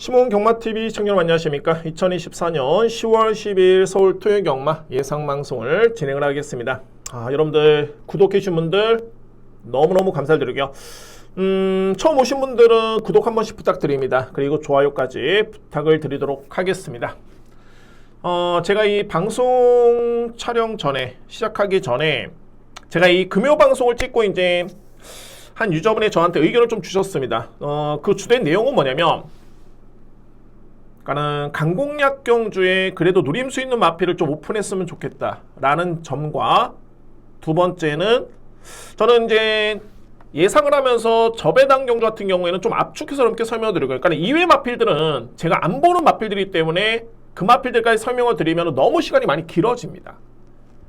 시몬 경마TV 시청자 여러분 안녕하십니까. 2024년 10월 10일 서울 토요 경마 예상방송을 진행을 하겠습니다. 여러분들 구독해주신 분들 너무너무 감사드리고요. 처음 오신 분들은 구독 한 번씩 부탁드립니다. 그리고 좋아요까지 부탁을 드리도록 하겠습니다. 제가 이 방송 촬영 전에 시작하기 전에 제가 이 금요 방송을 찍고 이제 한 유저분이 저한테 의견을 좀 주셨습니다. 그 주된 내용은 뭐냐면 그러니까는 강공약 경주에 그래도 누림수 있는 마필을 좀 오픈했으면 좋겠다라는 점과 두 번째는 저는 이제 예상을 하면서 저배당 경주 같은 경우에는 좀 압축해서 이렇게 설명을 드리고요. 그러니까 이외 마필들은 제가 안 보는 마필들이기 때문에 그 마필들까지 설명을 드리면 너무 시간이 많이 길어집니다.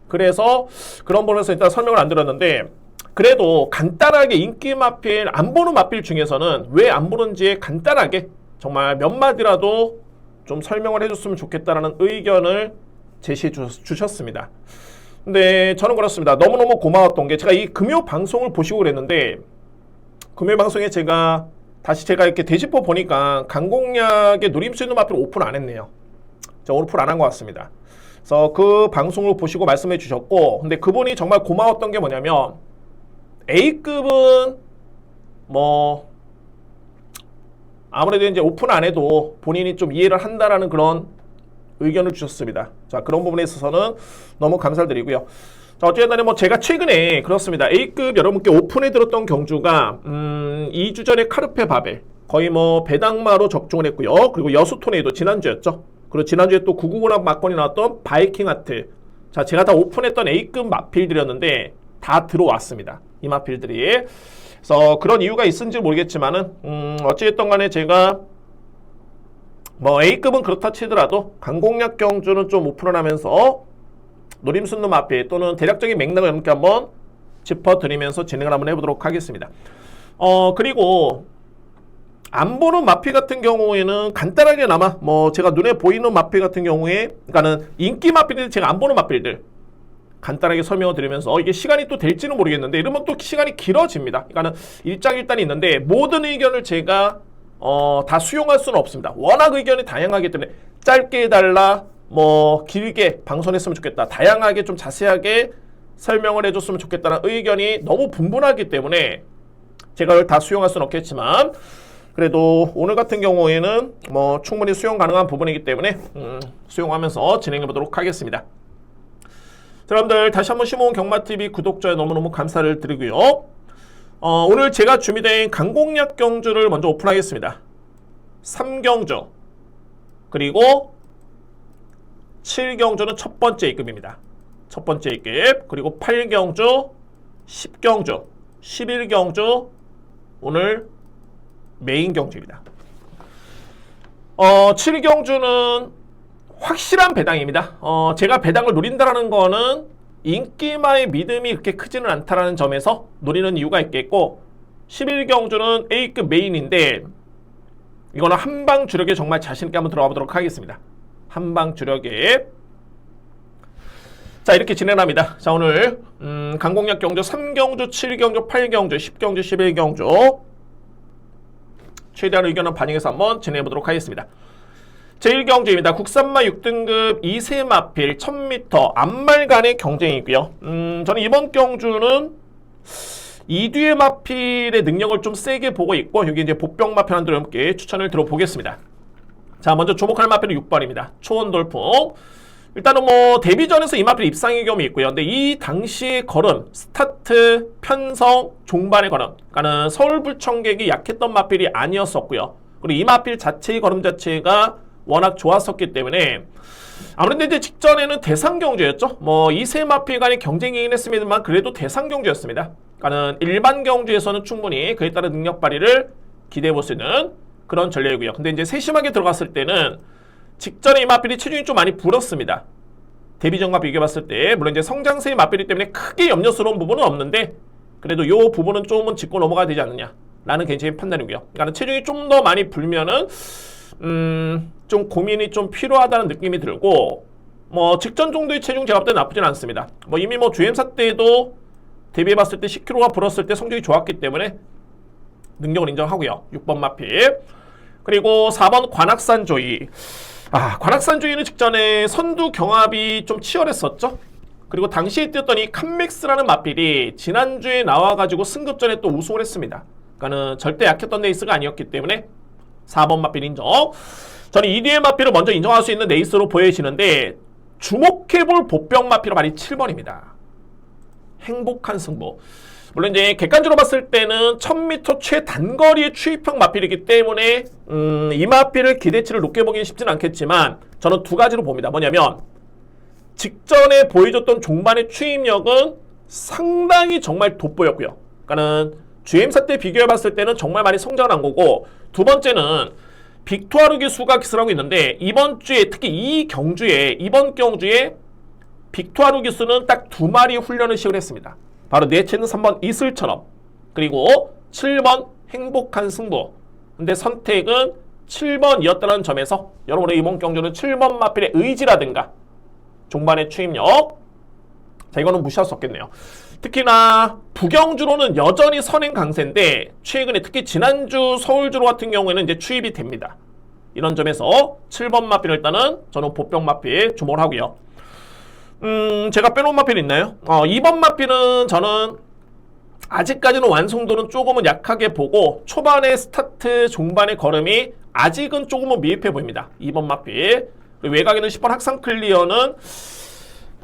그래서 그런 부분에서 일단 설명을 안 드렸는데 그래도 간단하게 인기 마필, 안 보는 마필 중에서는 왜 안 보는지에 간단하게 정말 몇 마디라도 좀 설명을 해줬으면 좋겠다라는 의견을 제시해 주셨습니다. 근데 저는 그렇습니다. 너무너무 고마웠던 게 제가 이 금요 방송을 보시고 그랬는데 금요 방송에 제가 이렇게 되짚어 보니까 강공약의 누림수 있는 마필을 오픈 안 했네요. 저 오픈 안 한 것 같습니다. 그래서 그 방송을 보시고 말씀해 주셨고 근데 그분이 정말 고마웠던 게 뭐냐면 A급은 아무래도 이제 오픈 안 해도 본인이 좀 이해를 한다라는 그런 의견을 주셨습니다. 자, 그런 부분에 있어서는 너무 감사를 드리고요. 자, 어쨌든 제가 최근에 그렇습니다. A급 여러분께 오픈해 들었던 경주가 2주 전에 카르페 바벨 거의 배당마로 적중을 했고요. 그리고 여수토네이도 지난주였죠. 그리고 지난주에 또 999랑 막건이 나왔던 바이킹 하트. 자, 제가 다 오픈했던 A급 마필들이었는데 다 들어왔습니다. 이 마필들이. 그래서 그런 이유가 있은지 모르겠지만은 어찌됐든 간에 제가 A급은 그렇다 치더라도 강공약 경주는 좀 오픈을 하면서 노림순놈 마필 또는 대략적인 맥락을 여러분께 한번 짚어드리면서 진행을 한번 해보도록 하겠습니다. 그리고 안 보는 마필 같은 경우에는 간단하게나마 제가 눈에 보이는 마필 같은 경우에 그러니까는 인기 마필들 제가 안 보는 마필들 간단하게 설명을 드리면서 이게 시간이 또 될지는 모르겠는데 이러면 또 시간이 길어집니다. 그러니까는 일장일단이 있는데 모든 의견을 제가 다 수용할 수는 없습니다. 워낙 의견이 다양하기 때문에 짧게 해달라 길게 방송했으면 좋겠다. 다양하게 좀 자세하게 설명을 해줬으면 좋겠다는 의견이 너무 분분하기 때문에 제가 그걸 다 수용할 수는 없겠지만 그래도 오늘 같은 경우에는 충분히 수용 가능한 부분이기 때문에 수용하면서 진행해 보도록 하겠습니다. 여러분들 다시 한번 시몬 경마TV 구독자에 너무너무 감사를 드리고요. 오늘 제가 준비된 강공약 경주를 먼저 오픈하겠습니다. 3경주 그리고 7경주는 첫 번째 2급입니다. 첫 번째 2급 그리고 8경주 10경주 11경주 오늘 메인 경주입니다. 7경주는 확실한 배당입니다. 제가 배당을 노린다라는 거는 인기마의 믿음이 그렇게 크지는 않다라는 점에서 노리는 이유가 있겠고 11경주는 A급 메인인데 이거는 한방 주력에 정말 자신있게 한번 들어가 보도록 하겠습니다. 한방 주력에 자 이렇게 진행합니다. 자 오늘 강공약 경주 3경주, 7경주, 8경주, 10경주, 11경주 최대한 의견을 반영해서 한번 진행해 보도록 하겠습니다. 제1경주입니다. 국산마 6등급 2세 마필 1000m 앞말 간의 경쟁이고요. 저는 이번 경주는 2뒤의 마필의 능력을 좀 세게 보고 있고 여기 이제 복병 마필 한 분께 추천을 들어보겠습니다. 자 먼저 주목할 마필은 6번입니다. 초원돌풍. 일단은 데뷔전에서 이 마필 입상의 경험이 있고요. 근데 이 당시의 걸음, 스타트, 편성, 종반의 걸음 그러니까는 서울불청객이 약했던 마필이 아니었었고요. 그리고 이 마필 자체의 걸음 자체가 워낙 좋았었기 때문에 아무래도 이제 직전에는 대상경주였죠. 2세 마필 간의 경쟁이긴 했습니다만 그래도 대상경주였습니다. 그러니까는 일반 경주에서는 충분히 그에 따른 능력 발휘를 기대해 볼 수 있는 그런 전략이고요. 근데 이제 세심하게 들어갔을 때는 직전에 이 마필이 체중이 좀 많이 불었습니다. 데뷔전과 비교해봤을 때 물론 이제 성장세의 마필이기 때문에 크게 염려스러운 부분은 없는데 그래도 이 부분은 조금은 짚고 넘어가야 되지 않느냐 라는 개인적인 판단이고요. 그러니까 체중이 좀 더 많이 불면은 좀 고민이 좀 필요하다는 느낌이 들고 직전 정도의 체중 제가 볼 때 나쁘진 않습니다. 이미 주행사 때도 데뷔해봤을 때 10kg가 불었을 때 성적이 좋았기 때문에 능력을 인정하고요. 6번 마필 그리고 4번 관악산조이. 관악산조이는 직전에 선두 경합이 좀 치열했었죠. 그리고 당시에 뛰었던 이 칸맥스라는 마필이 지난주에 나와가지고 승급전에 또 우승을 했습니다. 그러니까는 절대 약했던 레이스가 아니었기 때문에 4번 마필 인정. 저는 이 뒤의 마필을 먼저 인정할 수 있는 레이스로 보여지는데 주목해볼 보병 마필은 바로 7번입니다. 행복한 승부. 물론 이제 객관적으로 봤을 때는 1000m 최단거리의 추입형 마필이기 때문에 이 마필을 기대치를 높게 보기는 쉽지는 않겠지만 저는 두 가지로 봅니다. 뭐냐면 직전에 보여줬던 종반의 추입력은 상당히 정말 돋보였고요. 그러니까는 GM사 때 비교해봤을 때는 정말 많이 성장을 한 거고, 두 번째는 빅토아르 기수가 기술하고 있는데 이번 주에 특히 이번 경주에 빅토아르 기수는 딱 2마리 훈련을 시작을 했습니다. 바로 내체는 3번 이슬처럼, 그리고 7번 행복한 승부. 근데 선택은 7번이었다는 점에서 여러분의 이번 경주는 7번 마필의 의지라든가 종반의 추임력, 자 이거는 무시할 수 없겠네요. 특히나 부경주로는 여전히 선행 강세인데 최근에 특히 지난주 서울주로 같은 경우에는 이제 추입이 됩니다. 이런 점에서 7번 마필 일단은 저는 보병 마필 주목을 하고요. 제가 빼놓은 마필 있나요? 2번 마필은 저는 아직까지는 완성도는 조금은 약하게 보고 초반의 스타트 종반의 걸음이 아직은 조금은 미흡해 보입니다. 2번 마필. 그리고 외곽에는 10번 학상 클리어는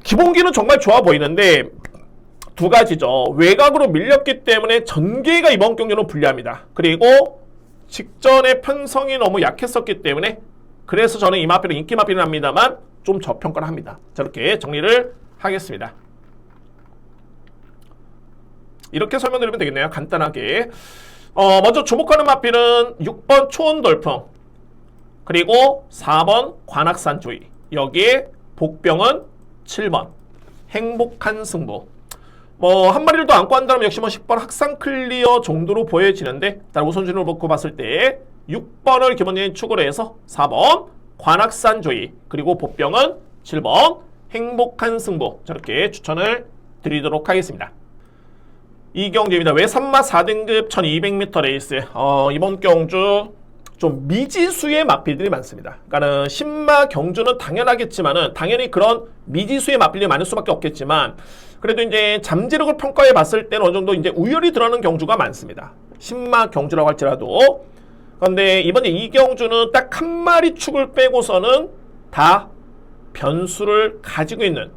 기본기는 정말 좋아 보이는데 두 가지죠. 외곽으로 밀렸기 때문에 전개가 이번 경기는 불리합니다. 그리고 직전에 편성이 너무 약했었기 때문에 그래서 저는 이 마필은 인기 마필은 합니다만 좀 저평가를 합니다. 저렇게 정리를 하겠습니다. 이렇게 설명드리면 되겠네요. 간단하게. 먼저 주목하는 마필은 6번 초원돌풍, 그리고 4번 관악산조이, 여기에 복병은 7번 행복한 승부. 한 마리를 더 안고 한다면 역시 10번 학상 클리어 정도로 보여지는데 일단 우선순위를 놓고 봤을 때 6번을 기본적인 축으로 해서 4번 관악산조이, 그리고 복병은 7번 행복한 승부, 저렇게 추천을 드리도록 하겠습니다. 이 경주입니다. 외산마 4등급 1200m 레이스. 이번 경주 좀 미지수의 마필들이 많습니다. 그러니까는 신마 경주는 당연하겠지만은 당연히 그런 미지수의 마필이 많을 수밖에 없겠지만 그래도 이제 잠재력을 평가해 봤을 때는 어느 정도 이제 우열이 드러나는 경주가 많습니다. 신마 경주라고 할지라도. 그런데 이번에 이 경주는 딱 한 마리 축을 빼고서는 다 변수를 가지고 있는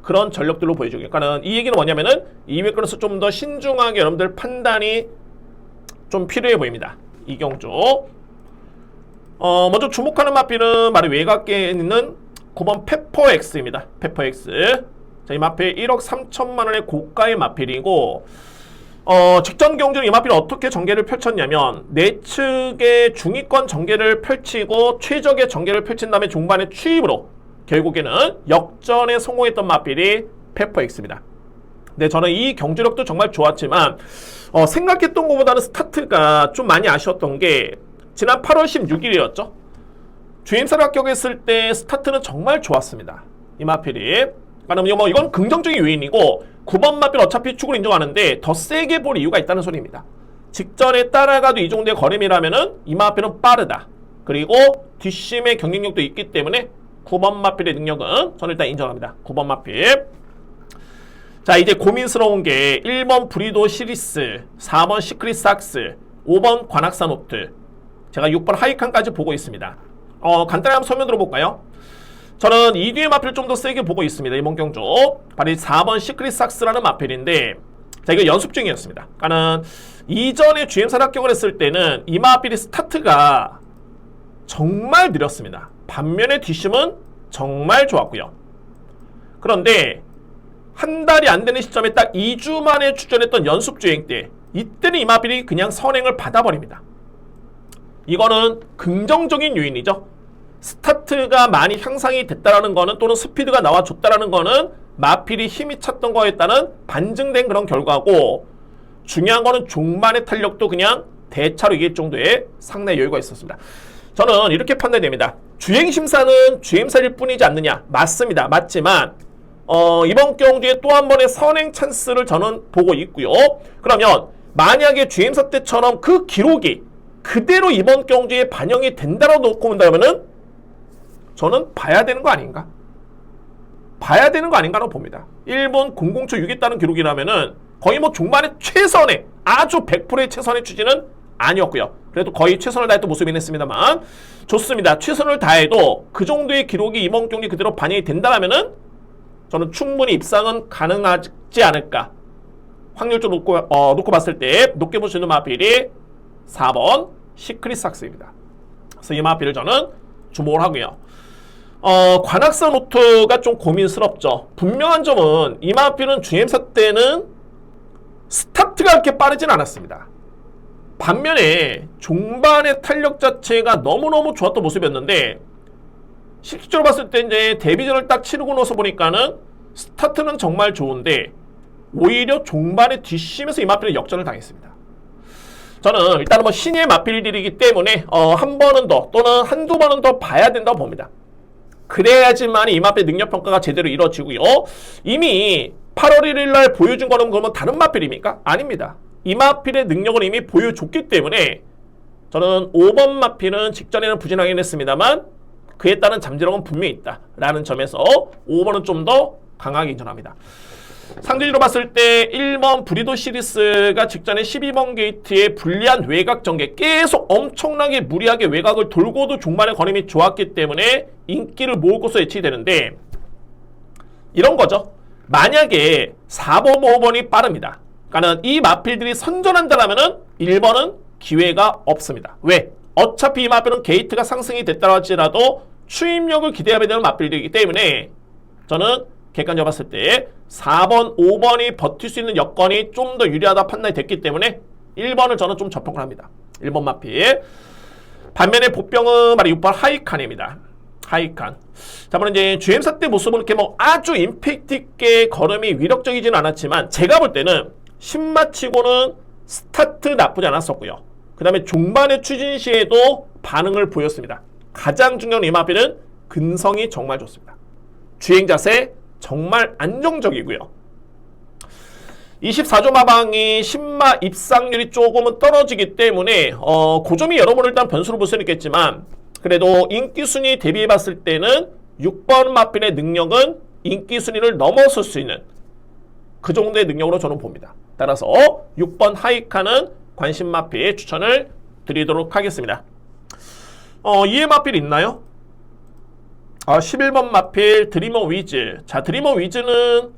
그런 전력들로 보여주고, 그러니까는 이 얘기는 뭐냐면은 200건에서 좀 더 신중하게 여러분들 판단이 좀 필요해 보입니다. 이 경주. 먼저 주목하는 마필은 바로 외곽에 있는 9번 페퍼엑스입니다. 페퍼엑스. 자, 이 마필 1억 3천만 원의 고가의 마필이고, 직전 경주는 이 마필을 어떻게 전개를 펼쳤냐면 내측의 중위권 전개를 펼치고 최적의 전개를 펼친 다음에 중반의 추입으로 결국에는 역전에 성공했던 마필이 페퍼엑스입니다. 네, 저는 이 경주력도 정말 좋았지만 생각했던 것보다는 스타트가 좀 많이 아쉬웠던 게 지난 8월 16일이었죠. 주행사를 합격했을 때 스타트는 정말 좋았습니다. 이 마필이. 그러니까 이건 긍정적인 요인이고 9번 마필 어차피 축을 인정하는데 더 세게 볼 이유가 있다는 소리입니다. 직전에 따라가도 이 정도의 걸음이라면은 이 마필은 빠르다. 그리고 뒷심의 경쟁력도 있기 때문에 9번 마필의 능력은 저는 일단 인정합니다. 9번 마필. 자, 이제 고민스러운 게 1번 브리도 시리스, 4번 시크릿 삭스, 5번 관악산 옵트, 제가 6번 하이칸까지 보고 있습니다. 간단히 한번 설명 들어볼까요? 저는 이 뒤에 마필을 좀 더 세게 보고 있습니다. 이번 경주. 바로 4번 시크릿 삭스라는 마필인데, 자, 이거 연습 중이었습니다. 그러니까는 이전에 GM사 합격을 했을 때는 이 마필이 스타트가 정말 느렸습니다. 반면에 뒷심은 정말 좋았고요. 그런데 한 달이 안 되는 시점에 딱 2주 만에 출전했던 연습 주행 때 이때는 이 마필이 그냥 선행을 받아버립니다. 이거는 긍정적인 요인이죠. 스타트가 많이 향상이 됐다라는 거는 또는 스피드가 나와줬다라는 거는 마필이 힘이 찼던 거에 따른 반증된 그런 결과고, 중요한 거는 종반의 탄력도 그냥 대차로 이길 정도의 상당히 여유가 있었습니다. 저는 이렇게 판단됩니다. 주행심사는 주행사일 뿐이지 않느냐. 맞습니다. 맞지만 이번 경주에 또 한 번의 선행 찬스를 저는 보고 있고요. 그러면 만약에 주행사 때처럼 그 기록이 그대로 이번 경주에 반영이 된다라고 놓고 본다면은 저는 봐야 되는 거 아닌가? 봐야 되는 거 아닌가라고 봅니다. 일본 007 6있다는 기록이라면은 거의 뭐 종반의 최선의 아주 100%의 최선의 추진은 아니었고요. 그래도 거의 최선을 다했던 모습이긴 했습니다만 좋습니다. 최선을 다해도 그 정도의 기록이 이번 경기 그대로 반영이 된다면은 저는 충분히 입상은 가능하지 않을까. 확률 좀 놓고 봤을 때 높게 볼 수 있는 마필이 4번 시크릿 삭스입니다. 그래서 이 마필을 저는 주목을 하고요. 관악산 노트가 좀 고민스럽죠. 분명한 점은 이 마필은 주행사 때는 스타트가 그렇게 빠르진 않았습니다. 반면에 종반의 탄력 자체가 너무너무 좋았던 모습이었는데 실질적으로 봤을 때 이제 데뷔전을 딱 치르고 나서 보니까는 스타트는 정말 좋은데 오히려 종반의 뒷심에서 이 마필은 역전을 당했습니다. 저는 일단은 뭐 신의 마필들이기 때문에 한 번은 더 또는 한두 번은 더 봐야 된다고 봅니다. 그래야지만 이 마필 능력평가가 제대로 이루어지고요. 이미 8월 1일 날 보여준 거는 그러면 다른 마필입니까? 아닙니다. 이 마필의 능력을 이미 보여줬기 때문에 저는 5번 마필은 직전에는 부진하긴 했습니다만 그에 따른 잠재력은 분명히 있다라는 점에서 5번은 좀 더 강하게 인정합니다. 상대적으로 봤을 때 1번 브리도 시리스가 직전에 12번 게이트의 불리한 외곽 전개 계속 엄청나게 무리하게 외곽을 돌고도 종반의 걸음이 좋았기 때문에 인기를 모을 것으로 예측이 되는데 이런 거죠. 만약에 4번, 5번이 빠릅니다. 그러니까 이 마필들이 선전한다라면은 1번은 기회가 없습니다. 왜? 어차피 이 마필은 게이트가 상승이 됐다 할지라도 추임력을 기대해야 되는 마필들이기 때문에 저는 객관적으로 봤을 때 4번, 5번이 버틸 수 있는 여건이 좀 더 유리하다 판단이 됐기 때문에 1번을 저는 좀 접촉을 합니다. 1번 마필. 반면에 복병은 말이 6번 하이칸입니다. 하이칸. 자, 물론 이제 GM사 때 모습은 이렇게 뭐 아주 임팩트 있게 걸음이 위력적이진 않았지만 제가 볼 때는 신마치고는 스타트 나쁘지 않았었고요. 그 다음에 종반의 추진 시에도 반응을 보였습니다. 가장 중요한 이 마필은 근성이 정말 좋습니다. 주행 자세 정말 안정적이고요. 24조 마방이 신마 입상률이 조금은 떨어지기 때문에 그 점이 여러분을 일단 변수로 볼 수는 있겠지만 그래도 인기 순위 대비해 봤을 때는 6번 마필의 능력은 인기 순위를 넘어설 수 있는 그 정도의 능력으로 저는 봅니다. 따라서 6번 하이카는 관심 마필 추천을 드리도록 하겠습니다. 이해 마필 있나요? 11번 마필 드리머 위즈. 자, 드리머 위즈는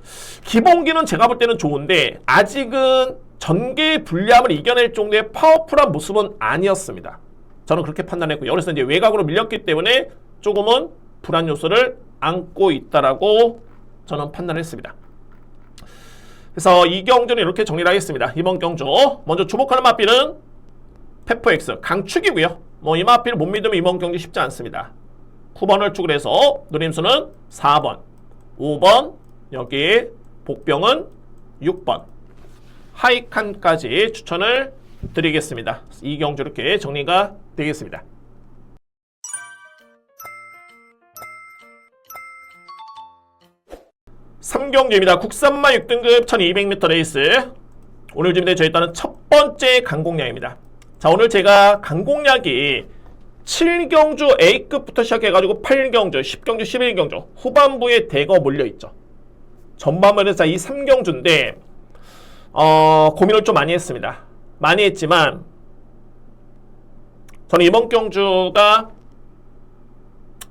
기본기는 제가 볼 때는 좋은데 아직은 전개의 불리함을 이겨낼 정도의 파워풀한 모습은 아니었습니다. 저는 그렇게 판단했고요. 그래서 이제 외곽으로 밀렸기 때문에 조금은 불안 요소를 안고 있다라고 저는 판단했습니다. 그래서 이 경주는 이렇게 정리를 하겠습니다. 이번 경주 먼저 주목하는 마필은 페퍼엑스 강축이고요. 뭐 이 마필을 못 믿으면 이번 경주 쉽지 않습니다. 9번을 축을 해서 누림수는 4번, 5번, 여기 복병은 6번, 하이칸까지 추천을 드리겠습니다. 이 경주 이렇게 정리가 되겠습니다. 삼경주입니다. 국산마 6등급 1200m 레이스. 오늘 준비된 저희 따는 첫 번째 강공략입니다. 자, 오늘 제가 강공략이 7경주 A급부터 시작해가지고 8경주, 10경주, 11경주 후반부에 대거 몰려있죠. 전반부에서 이 3경주인데 고민을 좀 많이 했습니다. 많이 했지만 저는 이번 경주가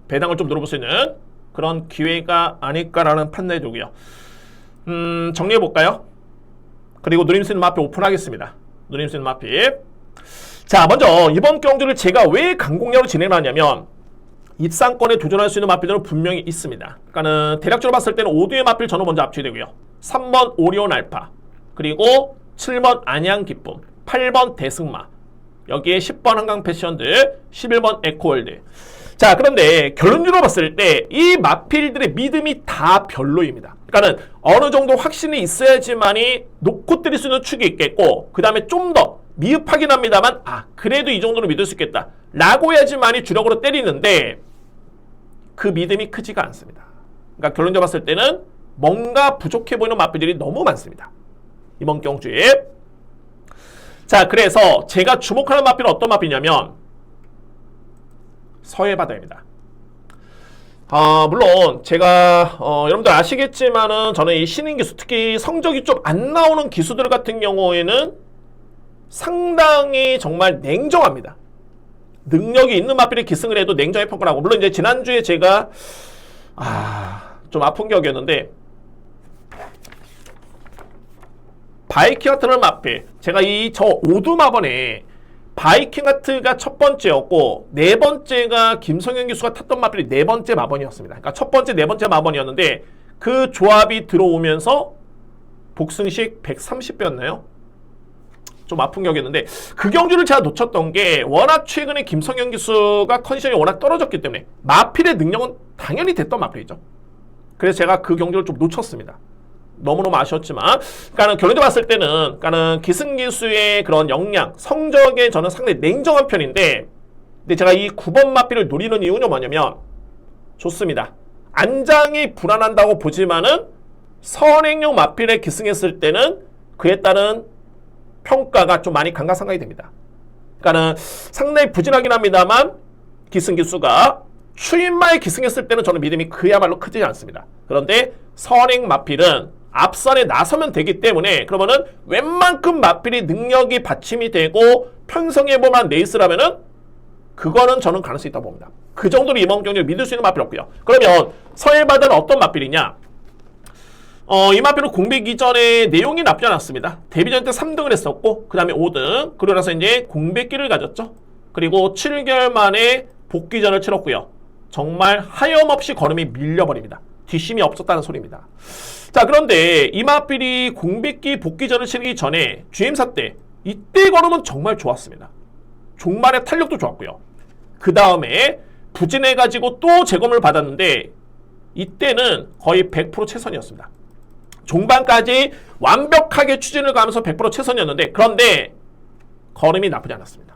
배당을 좀 늘어볼 수 있는 그런 기회가 아닐까라는 판단이 들고요. 정리해볼까요? 그리고 누림수 있는 마필 오픈하겠습니다. 누림수 있는 마필. 자, 먼저 이번 경주를 제가 왜 강공략으로 진행하냐면 입상권에 도전할 수 있는 마필들은 분명히 있습니다. 그러니까는 대략적으로 봤을 때는 5두의 마필 저는 먼저 압축이 되고요. 3번 오리온 알파, 그리고 7번 안양 기쁨, 8번 대승마, 여기에 10번 한강 패션들, 11번 에코월드. 자, 그런데 결론적으로 봤을 때 이 마필들의 믿음이 다 별로입니다. 그러니까는 어느 정도 확신이 있어야지만이 놓고 때릴 수 있는 축이 있겠고, 그 다음에 좀 더 미흡하긴 합니다만 그래도 이 정도로 믿을 수 있겠다 라고 해야지만이 주력으로 때리는데 그 믿음이 크지가 않습니다. 그러니까 결론적으로 봤을 때는 뭔가 부족해 보이는 마필들이 너무 많습니다. 이번 경주에. 자, 그래서 제가 주목하는 마필은 어떤 마필이냐면 서해바다입니다. 물론 제가 여러분들 아시겠지만은 저는 이 신인 기수, 특히 성적이 좀 안 나오는 기수들 같은 경우에는 상당히 정말 냉정합니다. 능력이 있는 마필이 기승을 해도 냉정히 평가를 하고, 물론 이제 지난주에 제가 좀 아픈 격이었는데 바이킹 하트는 마필, 제가 저 오두마번에 바이킹 하트가 첫 번째였고 네 번째가 김성현 기수가 탔던 마필이 네 번째 마번이었습니다. 그러니까 첫 번째, 네 번째 마번이었는데 그 조합이 들어오면서 복승식 130배였나요? 좀 아픈 격이었는데 그 경주를 제가 놓쳤던 게 워낙 최근에 김성현 기수가 컨디션이 워낙 떨어졌기 때문에 마필의 능력은 당연히 됐던 마필이죠. 그래서 제가 그 경주를 좀 놓쳤습니다. 너무너무 아쉬웠지만, 그러니까 결론적으로 봤을 때는, 그러니까 기승기수의 그런 역량, 성적에 저는 상당히 냉정한 편인데, 근데 제가 이 9번 마필을 노리는 이유는 뭐냐면, 좋습니다. 안장이 불안한다고 보지만은, 선행용 마필에 기승했을 때는 그에 따른 평가가 좀 많이 강가상각이 됩니다. 그러니까는 상당히 부진하긴 합니다만, 기승기수가 추인마에 기승했을 때는 저는 믿음이 그야말로 크지 않습니다. 그런데 선행 마필은 앞선에 나서면 되기 때문에, 그러면은 웬만큼 마필이 능력이 받침이 되고 편성해볼만한 레이스라면은 그거는 저는 가능성이 있다고 봅니다. 그 정도로 이번 경기를 믿을 수 있는 마필 없고요. 그러면 서해바다는 어떤 마필이냐? 이 마필은 공백 이전에 내용이 나쁘지 않았습니다. 데뷔전 때 3등을 했었고 그 다음에 5등, 그러고 나서 이제 공백기를 가졌죠. 그리고 7개월 만에 복귀전을 치렀고요. 정말 하염없이 걸음이 밀려버립니다. 뒷심이 없었다는 소리입니다. 자, 그런데 이 마필이 공백기 복귀전을 치르기 전에 GM사 때 이때 걸음은 정말 좋았습니다. 종말의 탄력도 좋았고요. 그 다음에 부진해가지고 또 재검을 받았는데 이때는 거의 100% 최선이었습니다. 종반까지 완벽하게 추진을 가면서 100% 최선이었는데, 그런데 걸음이 나쁘지 않았습니다.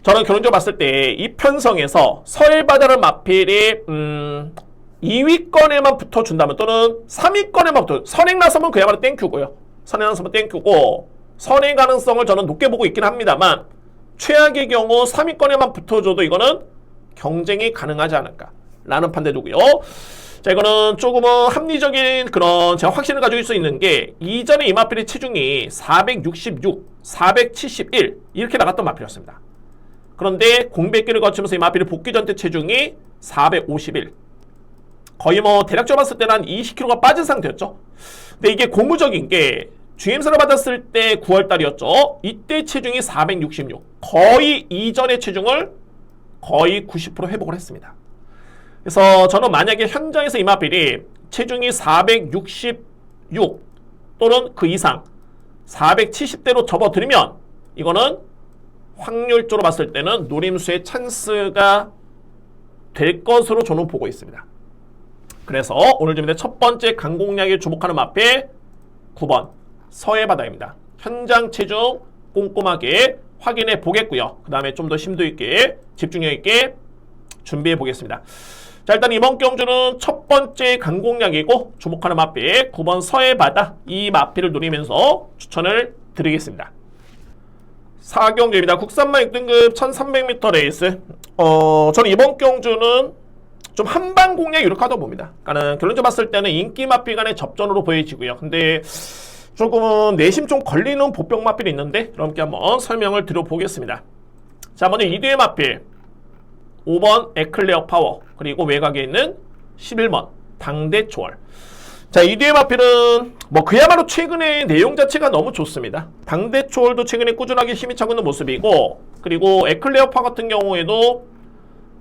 저는 결론적으로 봤을 때 이 편성에서 서해바다를 마필이 2위권에만 붙어준다면, 또는 3위권에만 붙어, 선행 나서면 그야말로 땡큐고요. 선행 나서면 땡큐고, 선행 가능성을 저는 높게 보고 있긴 합니다만, 최악의 경우 3위권에만 붙어줘도 이거는 경쟁이 가능하지 않을까라는 판단이고요. 자, 이거는 조금은 합리적인 그런 제가 확신을 가지고 있을 수 있는 게, 이전에 이 마필의 체중이 466, 471 이렇게 나갔던 마필이었습니다. 그런데 공백기를 거치면서 이 마필의 복귀 전때 체중이 451, 거의 뭐 대략적으로 봤을 때는 한 20kg가 빠진 상태였죠. 근데 이게 고무적인 게 GM사를 받았을 때 9월달이었죠. 이때 체중이 466, 거의 이전의 체중을 거의 90% 회복을 했습니다. 그래서 저는 만약에 현장에서 이 마필이 체중이 466 또는 그 이상 470대로 접어들면 이거는 확률적으로 봤을 때는 노림수의 찬스가 될 것으로 저는 보고 있습니다. 그래서 오늘 준비된 첫 번째 강공략에 주목하는 마필 9번 서해바다입니다. 현장 체중 꼼꼼하게 확인해 보겠고요. 그 다음에 좀 더 심도 있게 집중력 있게 준비해 보겠습니다. 자, 일단 이번 경주는 첫 번째 강공략이고 주목하는 마필 9번 서해바다, 이 마필을 노리면서 추천을 드리겠습니다. 4경주입니다. 국산마 6등급 1300m 레이스. 저는 이번 경주는 좀 한방 공략 이렇게 하다 봅니다. 그러니까 결론적으로 봤을 때는 인기 마필 간의 접전으로 보여지고요. 근데 조금은 내심 좀 걸리는 보병 마필이 있는데 여러분께 한번 설명을 드려보겠습니다. 자, 먼저 2등의 마필 5번 에클레어 파워, 그리고 외곽에 있는 11번 당대초월. 자, 2뒤의 마필은 뭐 그야말로 최근에 내용 자체가 너무 좋습니다. 당대초월도 최근에 꾸준하게 힘이 차고 있는 모습이고, 그리고 에클레어 파워 같은 경우에도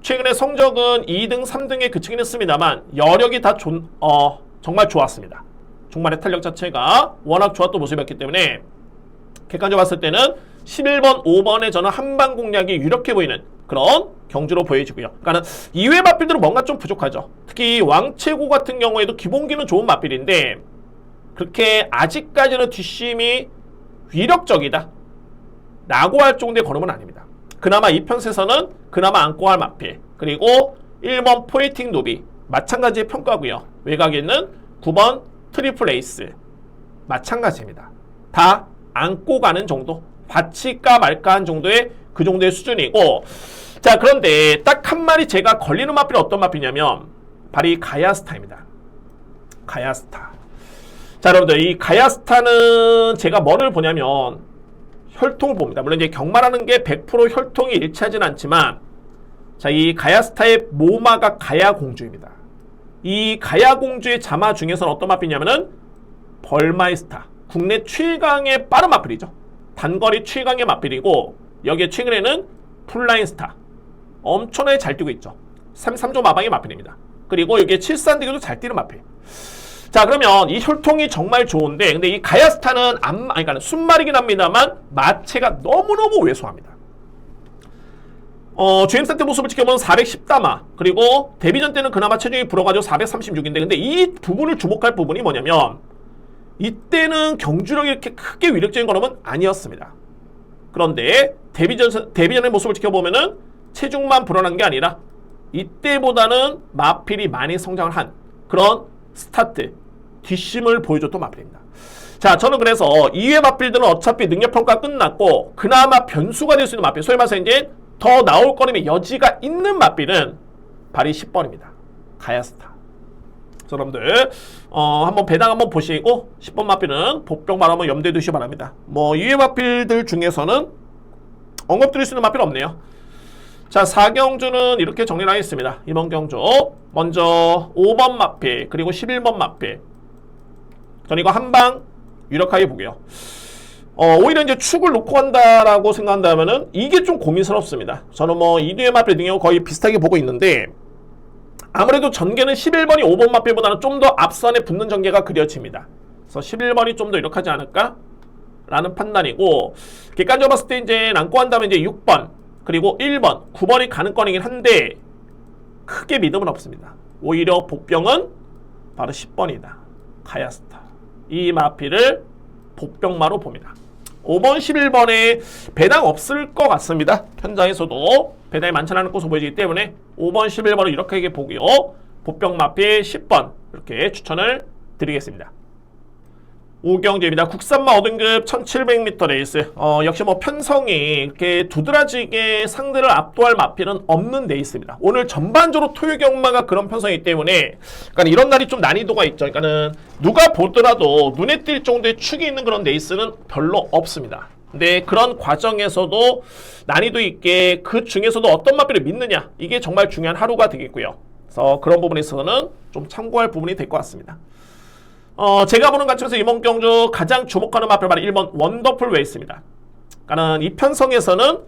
최근에 성적은 2등, 3등에 그치긴 했습니다만 여력이 다 정말 좋았습니다. 종말의 탄력 자체가 워낙 좋았던 모습이었기 때문에 객관적으로 봤을 때는 11번, 5번에 저는 한방 공략이 유력해 보이는 그런 경주로 보여지고요. 그러니까 2회 마필들은 뭔가 좀 부족하죠. 특히 왕채고 같은 경우에도 기본기는 좋은 마필인데 그렇게 아직까지는 뒷심이 위력적이다 라고 할 정도의 걸음은 아닙니다. 그나마 이 편에서는 그나마 안고 할 마필, 그리고 1번 포에팅 노비 마찬가지의 평가고요. 외곽에 있는 9번 트리플 에이스 마찬가지입니다. 다 안고 가는 정도, 바칠까 말까 한 정도의 그 정도의 수준이고, 자, 그런데 딱 한 마리 제가 걸리는 마필이 어떤 마필이냐면 바로 이 가야스타입니다. 가야스타. 자, 여러분들, 이 가야스타는 제가 뭐를 보냐면 혈통을 봅니다. 물론 이제 경마라는 게 100% 혈통이 일치하진 않지만, 자, 이 가야스타의 모마가 가야공주입니다. 이 가야공주의 자마 중에서는 어떤 마필이냐면은 벌마이스타. 국내 최강의 빠른 마필이죠. 단거리 최강의 마필이고, 여기에 최근에는 풀라인스타. 엄청나게 잘 뛰고 있죠. 3조 마방의 마필입니다. 그리고 여기에 칠산대교도 잘 뛰는 마필. 자, 그러면 이 혈통이 정말 좋은데, 근데 이 가야스타는 그러니까 순말이긴 합니다만 마체가 너무너무 왜소합니다. GM사 때 모습을 지켜보면 410다마, 그리고 데뷔전 때는 그나마 체중이 불어가지고 436인데, 근데 이 부분을 주목할 부분이 뭐냐면 이때는 경주력이 이렇게 크게 위력적인 걸음은 아니었습니다. 그런데 데뷔전의 모습을 지켜보면은 체중만 불어난 게 아니라 이때보다는 마필이 많이 성장을 한 그런 스타트, 뒷심을 보여줬던 마필입니다. 자, 저는 그래서 2회 마필들은 어차피 능력평가 끝났고, 그나마 변수가 될 수 있는 마필, 소위 말해서 이제 더 나올 거림의 여지가 있는 마필은 바로 10번입니다. 가야스타. 그래서 여러분들 한번 배당 한번 보시고 10번 마필은 복병만 한번 염두에 두시기 바랍니다. 뭐 2회 마필들 중에서는 언급드릴 수 있는 마필 없네요. 자, 4경주는 이렇게 정리를 하겠습니다. 이번 경주 먼저 5번 마필, 그리고 11번 마필. 전 이거 한방 유력하게 보게요. 오히려 이제 축을 놓고 간다라고 생각한다면은 이게 좀 고민스럽습니다. 저는 뭐 2뒤의 마필 능력을 거의 비슷하게 보고 있는데, 아무래도 전개는 11번이 5번 마필보다는 좀 더 앞선에 붙는 전개가 그려집니다. 그래서 11번이 좀 더 유력하지 않을까? 라는 판단이고, 객관적으로 봤을 때 이제 남고 한다면 이제 6번, 그리고 1번, 9번이 가능권이긴 한데, 크게 믿음은 없습니다. 오히려 복병은 바로 10번이다. 가야스타. 이 마필을 복병마로 봅니다. 5번, 11번에 배당 없을 것 같습니다. 현장에서도 배당이 많지 않은 것으로 보이기 때문에 5번, 11번을 이렇게 보고요. 복병 마필 10번 이렇게 추천을 드리겠습니다. 우경재입니다. 국산마 5등급 1700m 레이스. 역시 뭐 편성이 이렇게 두드러지게 상대를 압도할 마필은 없는 레이스입니다. 오늘 전반적으로 토요경마가 그런 편성이기 때문에, 그러니까 이런 날이 좀 난이도가 있죠. 그러니까는 누가 보더라도 눈에 띌 정도의 축이 있는 그런 레이스는 별로 없습니다. 근데 그런 과정에서도 난이도 있게 그 중에서도 어떤 마필을 믿느냐, 이게 정말 중요한 하루가 되겠고요. 그래서 그런 부분에 있어서는 좀 참고할 부분이 될 것 같습니다. 제가 보는 관점에서 이번 경주 가장 주목하는 마필 바로 1번 원더풀 웨이스입니다. 그러니까는 이 편성에서는,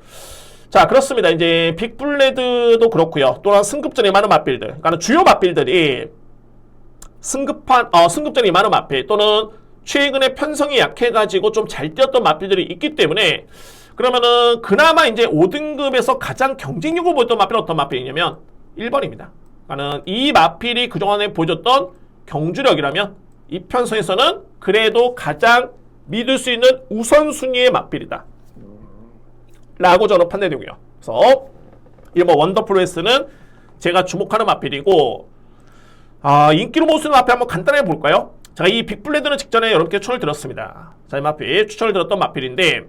자, 그렇습니다. 이제 빅블레드도 그렇고요. 또한 승급전이 많은 마필들, 그러니까 주요 마필들이 승급전이 많은 마필, 또는 최근에 편성이 약해가지고 좀 잘 뛰었던 마필들이 있기 때문에, 그러면은 그나마 이제 5등급에서 가장 경쟁력을 보였던 마필은 어떤 마필이냐면 1번입니다. 그러니까는 이 마필이 그동안에 보여줬던 경주력이라면 이 편성에서는 그래도 가장 믿을 수 있는 우선순위의 마필이다 라고 저는 판단되고요. 그래서 1번 원더풀 웨스는 제가 주목하는 마필이고, 인기로 볼 수 있는 마필 한번 간단하게 볼까요? 제가 이 빅블레드는 직전에 여러분께 추천을 드렸습니다. 자, 이 마필 추천을 드렸던 마필인데,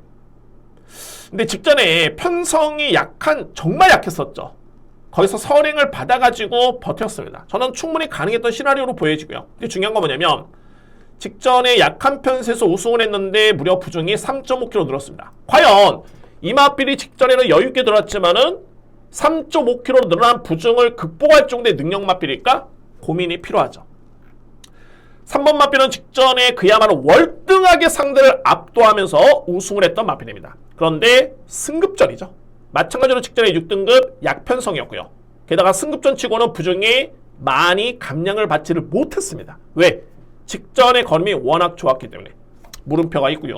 근데 직전에 편성이 정말 약했었죠. 거기서 선행을 받아가지고 버텼습니다. 저는 충분히 가능했던 시나리오로 보여지고요. 근데 중요한 건 뭐냐면, 직전에 약한 편세에서 우승을 했는데 무려 부중이 3.5kg 늘었습니다. 과연 이 마필이 직전에는 여유있게 들어왔지만은 3.5kg로 늘어난 부중을 극복할 정도의 능력 마필일까? 고민이 필요하죠. 3번 마필은 직전에 그야말로 월등하게 상대를 압도하면서 우승을 했던 마필입니다. 그런데 승급전이죠. 마찬가지로 직전에 6등급 약편성이었고요. 게다가 승급전 치고는 부중이 많이 감량을 받지를 못했습니다. 왜? 직전의 걸음이 워낙 좋았기 때문에. 물음표가 있고요.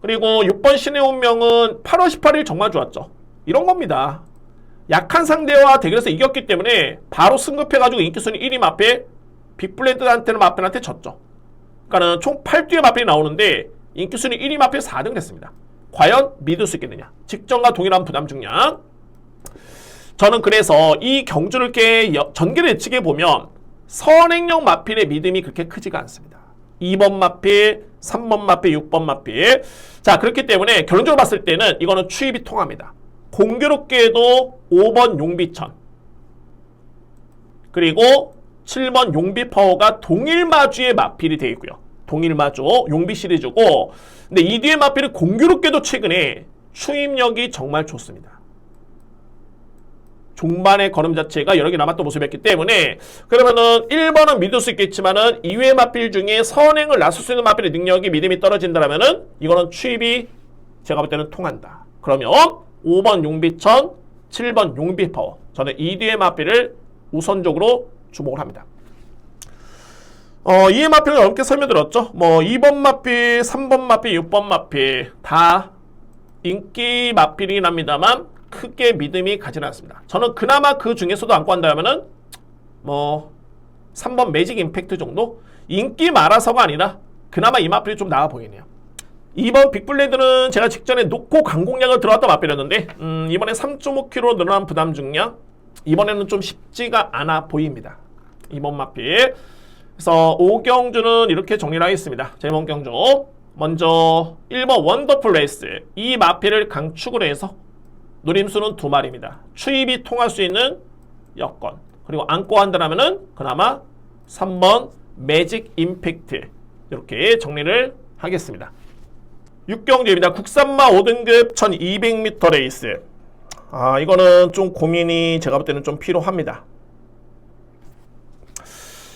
그리고 6번 신의 운명은 8월 18일 정말 좋았죠. 이런 겁니다. 약한 상대와 대결에서 이겼기 때문에 바로 승급해가지고 인기순위 1위 마필, 빅블레드한테는 마필한테 졌죠. 그러니까 총 8뒤의 마필이 나오는데 인기순위 1위 마필 4등 됐습니다. 과연 믿을 수 있겠느냐? 직전과 동일한 부담 중량. 저는 그래서 이 경주를 이렇게 전개를 예측해 보면 선행력 마필의 믿음이 그렇게 크지가 않습니다. 2번 마필, 3번 마필, 6번 마필. 자, 그렇기 때문에 결론적으로 봤을 때는 이거는 추입이 통합니다. 공교롭게도 5번 용비천 그리고 7번 용비파워가 동일마주의 마필이 되어 있고요. 동일마주 용비 시리즈고, 근데 이 뒤에 마필은 공교롭게도 최근에 추입력이 정말 좋습니다. 종반의 걸음 자체가 여러 개 남았던 모습이었기 때문에, 그러면은 1번은 믿을 수 있겠지만은 이외의 마필 중에 선행을 나설 수 있는 마필의 능력이 믿음이 떨어진다라면은 이거는 추입이 제가 볼 때는 통한다. 그러면 5번 용비천, 7번 용비파워, 저는 이 뒤의 마필을 우선적으로 주목을 합니다. 이의 마필은 어렵게 설명드렸죠. 2번 마필, 3번 마필, 6번 마필 다 인기 마필이긴 합니다만 크게 믿음이 가지는 않습니다. 저는 그나마 그 중에서도 안고 한다면은 3번 매직 임팩트 정도? 인기 많아서가 아니라 그나마 이 마필이 좀 나아 보이네요. 2번 빅블레드는 제가 직전에 놓고 강공량을 들어왔던 마필이었는데 이번에 3.5kg 늘어난 부담 중량, 이번에는 좀 쉽지가 않아 보입니다. 2번 마필. 그래서 5경주는 이렇게 정리를 하겠습니다. 자, 이번 경주 먼저 1번 원더풀 레이스, 이 마필을 강축을 해서 노림수는 2마리입니다. 추입이 통할 수 있는 여건, 그리고 안고 한다면은 그나마 3번 매직 임팩트, 이렇게 정리를 하겠습니다. 6경주입니다. 국산마 5등급 1200m 레이스. 이거는 좀 고민이 제가 볼 때는 좀 필요합니다.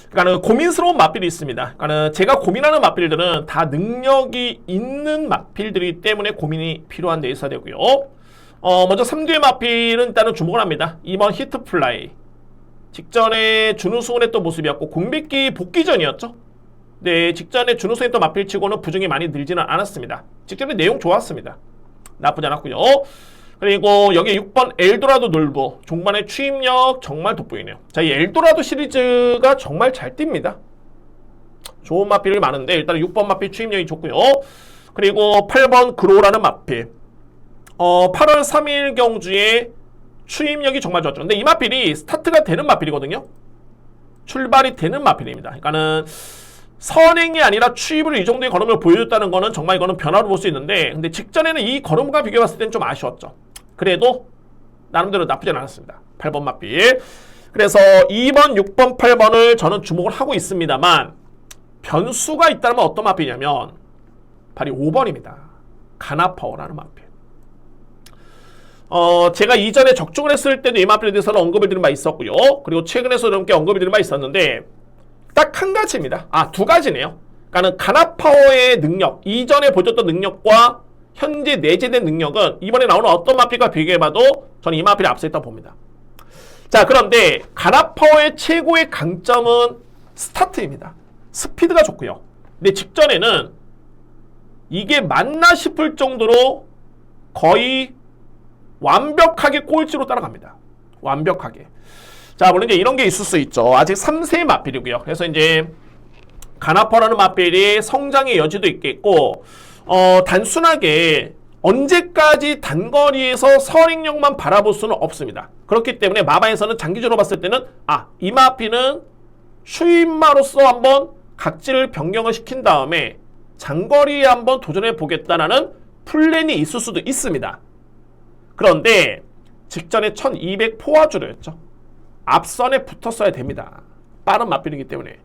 그러니까는 고민스러운 마필이 있습니다. 그러니까는 제가 고민하는 마필들은 다 능력이 있는 마필들이기 때문에 고민이 필요한 데 있어야 되고요. 먼저 3뒤의 마필은 일단은 주목을 합니다. 2번 히트플라이. 직전에 준우승을 했던 모습이었고 공백기 복귀전이었죠. 네, 직전에 준우승했던 마필치고는 부중이 많이 늘지는 않았습니다. 직전에 내용 좋았습니다. 나쁘지 않았고요. 그리고 여기 6번 엘도라도 놀부, 종반의 추입력 정말 돋보이네요. 자, 이 엘도라도 시리즈가 정말 잘 뜁니다. 좋은 마필이 많은데 일단 6번 마필 추입력이 좋고요. 그리고 8번 그로라는 마필, 8월 3일 경주에 추입력이 정말 좋았죠. 근데 이 마필이 스타트가 되는 마필이거든요. 출발이 되는 마필입니다. 그러니까는 선행이 아니라 추입으로 이 정도의 걸음을 보여줬다는 거는 정말 이거는 변화로 볼 수 있는데, 근데 직전에는 이 걸음과 비교해봤을 때는 좀 아쉬웠죠. 그래도 나름대로 나쁘지 않았습니다. 8번 마필. 그래서 2번, 6번, 8번을 저는 주목을 하고 있습니다만 변수가 있다면 어떤 마필이냐면 바로 5번입니다. 가나파워라는 마필. 제가 이전에 적중을 했을 때도 이 마필에 대해서는 언급을 드린 바 있었고요. 그리고 최근에서 좀 꽤 언급을 드린 바 있었는데 딱 한 가지입니다. 2가지네요. 그러니까는 가나파워의 능력, 이전에 보여줬던 능력과 현재 내재된 능력은 이번에 나오는 어떤 마필과 비교해봐도 저는 이 마필이 앞서 있다고 봅니다. 자, 그런데 가나파워의 최고의 강점은 스타트입니다. 스피드가 좋고요. 근데 직전에는 이게 맞나 싶을 정도로 거의 완벽하게 꼴찌로 따라갑니다. 완벽하게. 자, 물론 이제 이런 게 있을 수 있죠. 아직 3세 마필이고요. 그래서 이제 가나파워라는 마필이 성장의 여지도 있겠고, 단순하게 언제까지 단거리에서 선행력만 바라볼 수는 없습니다. 그렇기 때문에 마바에서는 장기적으로 봤을 때는 이 마필은 추임마로서 한번 각질을 변경을 시킨 다음에 장거리에 한번 도전해 보겠다라는 플랜이 있을 수도 있습니다. 그런데 직전에 1200 포화주로였죠. 앞선에 붙었어야 됩니다. 빠른 마필이기 때문에.